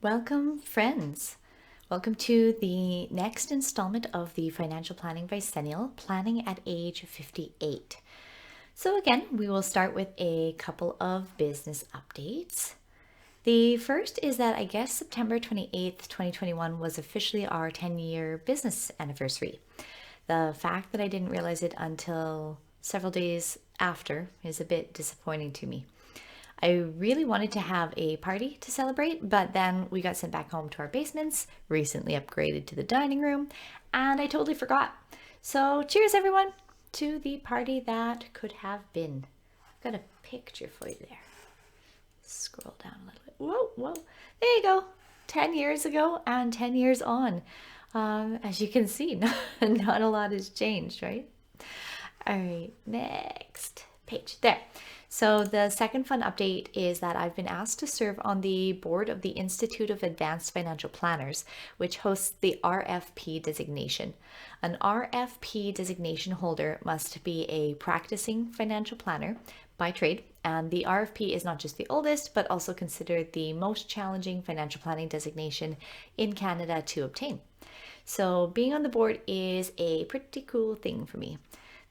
Welcome, friends. Welcome to the next installment of the Financial Planning Vicennial, Planning at Age 58. So again, we will start with a couple of business updates. The first is that I guess September 28th, 2021 was officially our 10-year business anniversary. The fact that I didn't realize it until several days after is a bit disappointing to me. I really wanted to have a party to celebrate, but then we got sent back home to our basements, recently upgraded to the dining room, and I totally forgot. So cheers everyone to the party that could have been. I've got a picture for you there. Scroll down a little bit. Whoa. There you go. 10 years ago and 10 years on. As you can see, not a lot has changed, right? All right, next page. There. So the second fun update is that I've been asked to serve on the board of the Institute of Advanced Financial Planners, which hosts the RFP designation. An RFP designation holder must be a practicing financial planner by trade, and the RFP is not just the oldest, but also considered the most challenging financial planning designation in Canada to obtain. So being on the board is a pretty cool thing for me.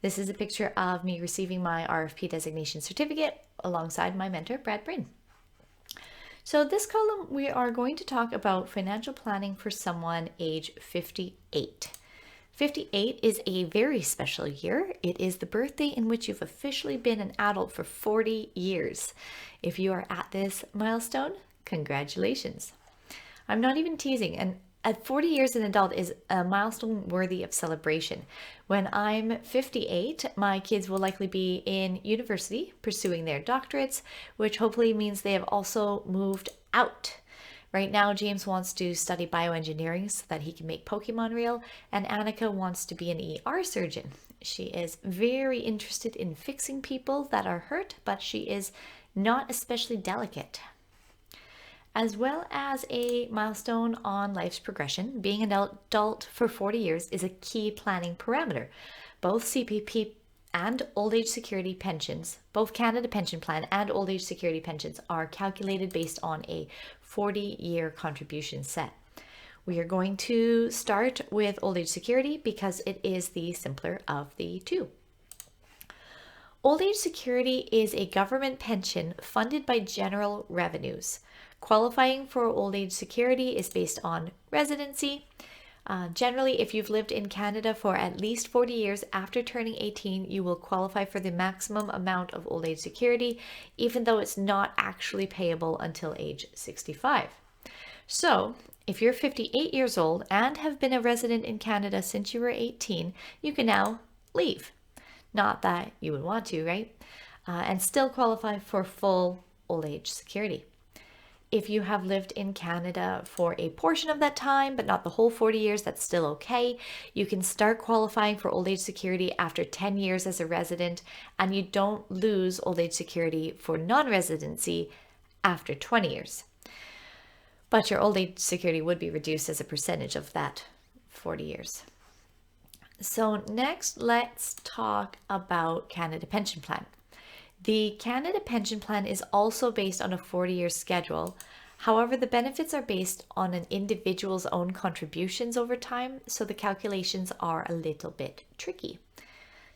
This is a picture of me receiving my RFP designation certificate alongside my mentor, Brad Bryn. So this column, we are going to talk about financial planning for someone age 58. 58 is a very special year. It is the birthday in which you've officially been an adult for 40 years. If you are at this milestone, congratulations. I'm not even teasing, and at 40 years, an adult is a milestone worthy of celebration. When I'm 58, my kids will likely be in university pursuing their doctorates, which hopefully means they have also moved out. Right now, James wants to study bioengineering so that he can make Pokemon real, and Annika wants to be an ER surgeon. She is very interested in fixing people that are hurt, but she is not especially delicate. As well as a milestone on life's progression, being an adult for 40 years is a key planning parameter. Both CPP and Old Age Security pensions, both Canada Pension Plan and Old Age Security pensions, are calculated based on a 40-year contribution set. We are going to start with Old Age Security because it is the simpler of the two. Old Age Security is a government pension funded by general revenues. Qualifying for Old Age Security is based on residency. Generally, if you've lived in Canada for at least 40 years after turning 18, you will qualify for the maximum amount of Old Age Security, even though it's not actually payable until age 65. So, if you're 58 years old and have been a resident in Canada since you were 18, you can now leave. Not that you would want to, right? And still qualify for full Old Age Security. If you have lived in Canada for a portion of that time, but not the whole 40 years, that's still okay. You can start qualifying for Old Age Security after 10 years as a resident, and you don't lose Old Age Security for non-residency after 20 years. But your Old Age Security would be reduced as a percentage of that 40 years. So next, let's talk about Canada Pension Plan. The Canada Pension Plan is also based on a 40-year schedule. However, the benefits are based on an individual's own contributions over time, so the calculations are a little bit tricky.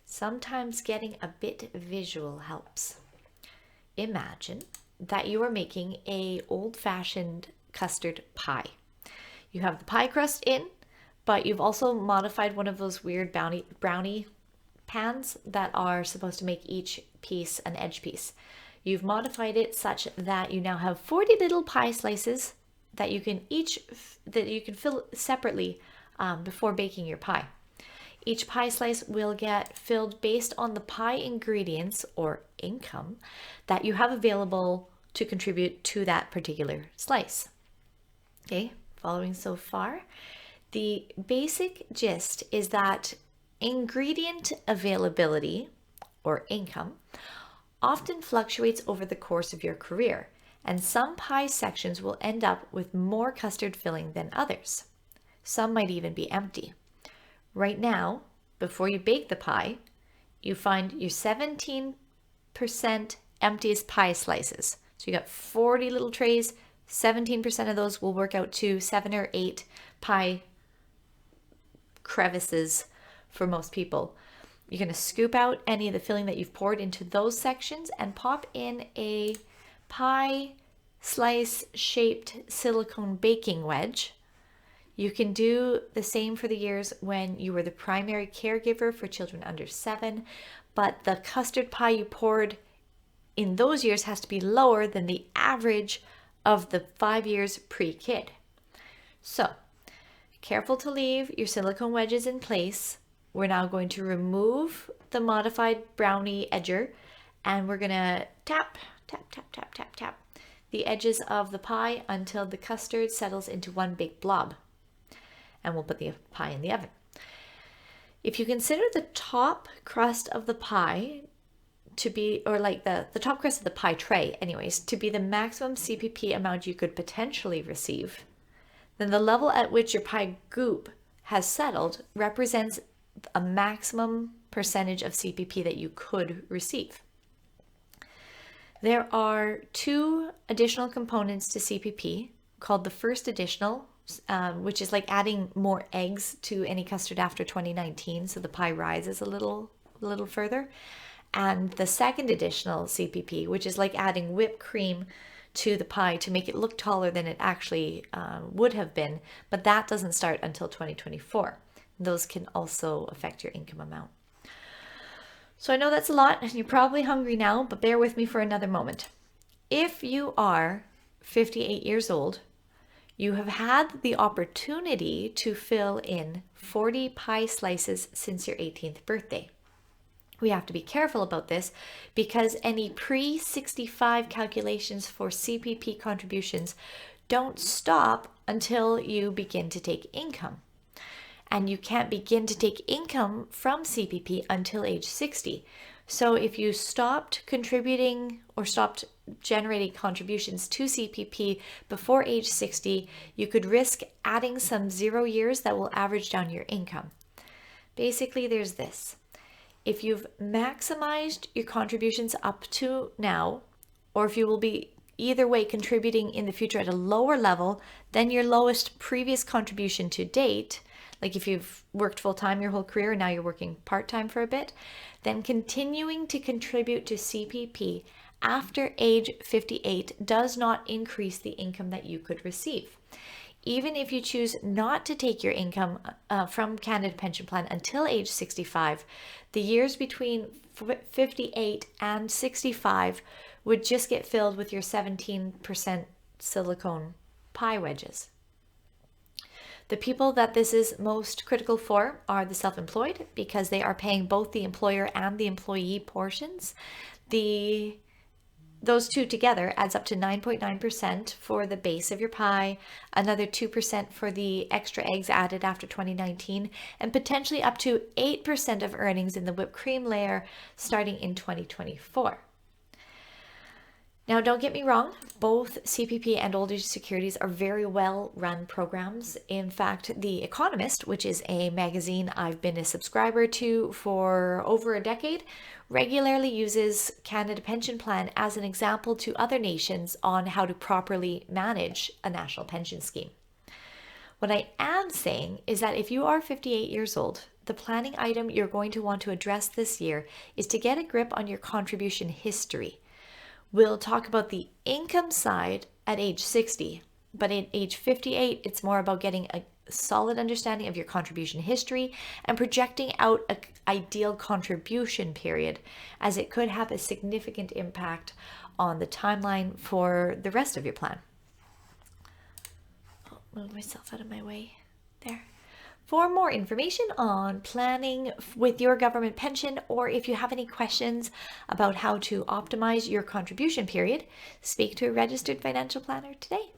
Sometimes getting a bit visual helps. Imagine that you are making an old-fashioned custard pie. You have the pie crust in, but you've also modified one of those weird brownie pans that are supposed to make each piece an edge piece. You've modified it such that you now have 40 little pie slices that you can fill separately before baking your pie. Each pie slice will get filled based on the pie ingredients or income that you have available to contribute to that particular slice. Okay, following so far? The basic gist is that ingredient availability, or income, often fluctuates over the course of your career, and some pie sections will end up with more custard filling than others. Some might even be empty. Right now, before you bake the pie, you find your 17% emptiest pie slices. So you got 40 little trays, 17% of those will work out to 7 or 8 pie crevices for most people. You're going to scoop out any of the filling that you've poured into those sections and pop in a pie slice shaped silicone baking wedge. You can do the same for the years when you were the primary caregiver for children under 7, but the custard pie you poured in those years has to be lower than the average of the 5 years pre-kid. So, careful to leave your silicone wedges in place. We're now going to remove the modified brownie edger, and we're going to tap, tap, tap, tap, tap, tap the edges of the pie until the custard settles into one big blob. And we'll put the pie in the oven. If you consider the top crust of the pie to be, or like the top crust of the pie tray anyways, to be the maximum CPP amount you could potentially receive, then the level at which your pie goop has settled represents a maximum percentage of CPP that you could receive. There are 2 additional components to CPP called the first additional, which is like adding more eggs to any custard after 2019, so the pie rises a little further. And the second additional CPP, which is like adding whipped cream to the pie to make it look taller than it actually would have been, but that doesn't start until 2024. Those can also affect your income amount. So I know that's a lot and you're probably hungry now, but bear with me for another moment. If you are 58 years old, you have had the opportunity to fill in 40 pie slices since your 18th birthday. We have to be careful about this because any pre-65 calculations for CPP contributions don't stop until you begin to take income. And you can't begin to take income from CPP until age 60. So if you stopped contributing or stopped generating contributions to CPP before age 60, you could risk adding some 0 years that will average down your income. Basically, there's this. If you've maximized your contributions up to now, or if you will be either way contributing in the future at a lower level than your lowest previous contribution to date, like if you've worked full-time your whole career and now you're working part-time for a bit, then continuing to contribute to CPP after age 58 does not increase the income that you could receive. Even if you choose not to take your income from Canada Pension Plan until age 65, the years between 58 and 65 would just get filled with your 17% silicone pie wedges. The people that this is most critical for are the self-employed because they are paying both the employer and the employee portions. Those two together adds up to 9.9% for the base of your pie, another 2% for the extra eggs added after 2019, and potentially up to 8% of earnings in the whipped cream layer starting in 2024. Now, don't get me wrong, both CPP and Old Age Securities are very well run programs. In fact, The Economist, which is a magazine I've been a subscriber to for over a decade, regularly uses Canada Pension Plan as an example to other nations on how to properly manage a national pension scheme. What I am saying is that if you are 58 years old, the planning item you're going to want to address this year is to get a grip on your contribution history. We'll talk about the income side at age 60, but at age 58, it's more about getting a solid understanding of your contribution history and projecting out an ideal contribution period, as it could have a significant impact on the timeline for the rest of your plan. I'll move myself out of my way there. For more information on planning with your government pension, or if you have any questions about how to optimize your contribution period, speak to a registered financial planner today.